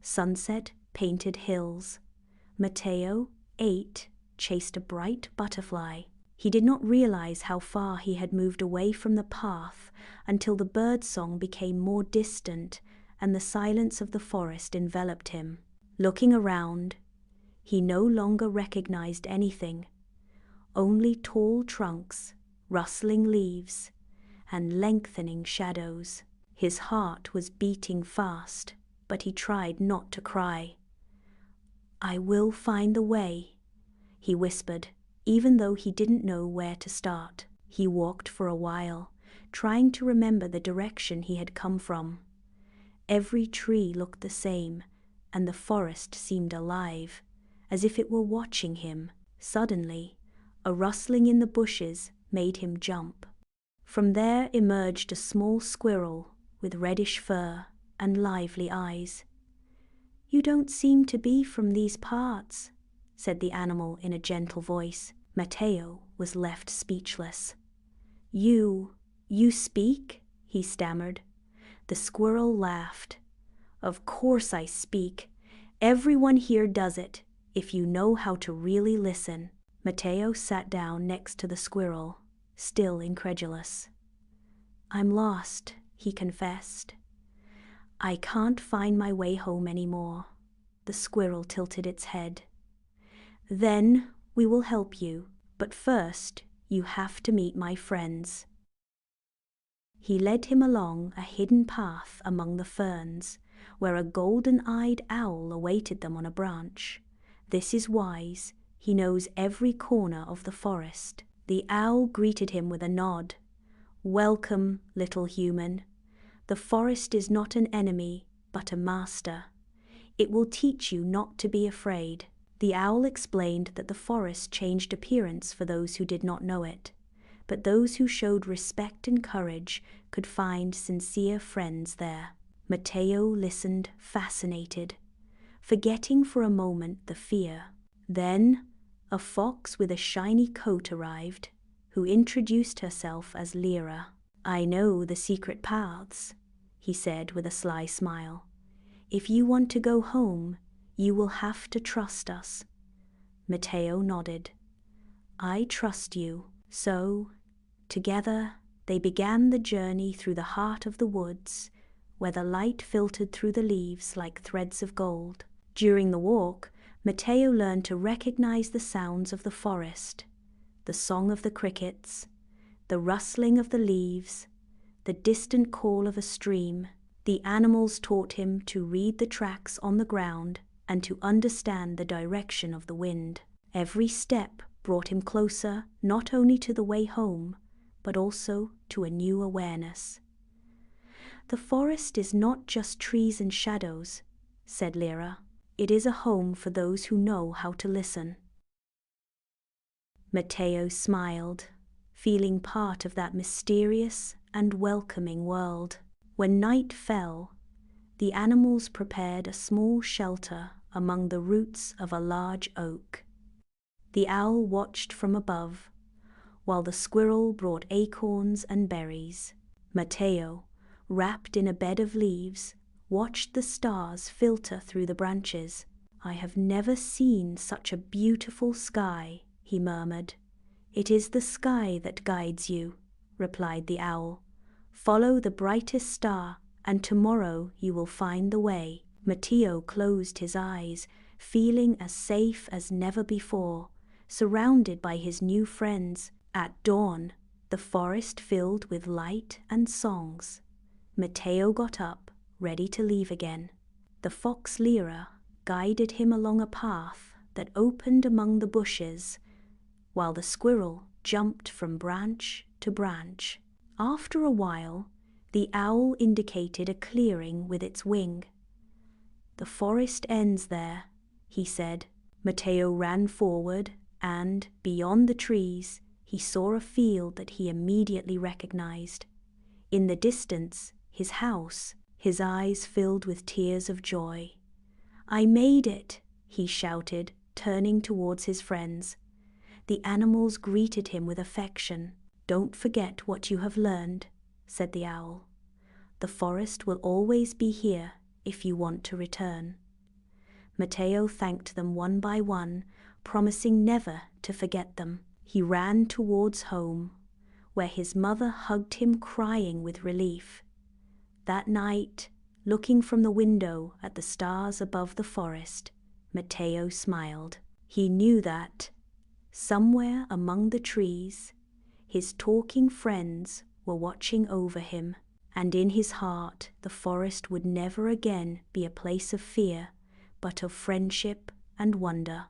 sunset painted hills. Mateo, 8, chased a bright butterfly. He did not realize how far he had moved away from the path until the birdsong became more distant and the silence of the forest enveloped him. Looking around, he no longer recognized anything, only tall trunks, rustling leaves, and lengthening shadows. His heart was beating fast, but he tried not to cry. "I will find the way," he whispered, even though he didn't know where to start. He walked for a while, trying to remember the direction he had come from. Every tree looked the same, and the forest seemed alive, as if it were watching him. Suddenly, a rustling in the bushes made him jump. From there emerged a small squirrel with reddish fur and lively eyes. "You don't seem to be from these parts," said the animal in a gentle voice. Mateo was left speechless. You speak?" he stammered. The squirrel laughed. "Of course I speak. Everyone here does it, if you know how to really listen." Mateo sat down next to the squirrel, still incredulous. "I'm lost," he confessed. "I can't find my way home anymore." The squirrel tilted its head. "Then we will help you, but first you have to meet my friends." He led him along a hidden path among the ferns, where a golden-eyed owl awaited them on a branch. This is Wise. He knows every corner of the forest. The owl greeted him with a nod. "Welcome, little human. The forest is not an enemy, but a master. It will teach you not to be afraid." The owl explained that the forest changed appearance for those who did not know it, but those who showed respect and courage could find sincere friends there. Mateo listened, fascinated, forgetting for a moment the fear. Then a fox with a shiny coat arrived, who introduced herself as Lyra. "I know the secret paths," he said with a sly smile. "If you want to go home, you will have to trust us." Mateo nodded. "I trust you." So, together, they began the journey through the heart of the woods, where the light filtered through the leaves like threads of gold. During the walk, Mateo learned to recognize the sounds of the forest, the song of the crickets, the rustling of the leaves, the distant call of a stream. The animals taught him to read the tracks on the ground and to understand the direction of the wind. Every step brought him closer not only to the way home, but also to a new awareness. "The forest is not just trees and shadows," said Lyra. "It is a home for those who know how to listen." Mateo smiled, feeling part of that mysterious and welcoming world. When night fell, the animals prepared a small shelter among the roots of a large oak. The owl watched from above, while the squirrel brought acorns and berries. Mateo, wrapped in a bed of leaves, watched the stars filter through the branches. "I have never seen such a beautiful sky," he murmured. "It is the sky that guides you," replied the owl. "Follow the brightest star, and tomorrow you will find the way." Mateo closed his eyes, feeling as safe as never before, surrounded by his new friends. At dawn, the forest filled with light and songs. Mateo got up, ready to leave again. The fox Lyra guided him along a path that opened among the bushes, while the squirrel jumped from branch to branch. After a while, the owl indicated a clearing with its wing. "The forest ends there," he said. Mateo ran forward, and, beyond the trees, he saw a field that he immediately recognized. In the distance, his house. His eyes filled with tears of joy. "I made it," he shouted, turning towards his friends. The animals greeted him with affection. "Don't forget what you have learned," said the owl. "The forest will always be here if you want to return." Matteo thanked them one by one, promising never to forget them. He ran towards home, where his mother hugged him crying with relief. That night, looking from the window at the stars above the forest, Matteo smiled. He knew that, somewhere among the trees, his talking friends were watching over him, and in his heart the forest would never again be a place of fear, but of friendship and wonder.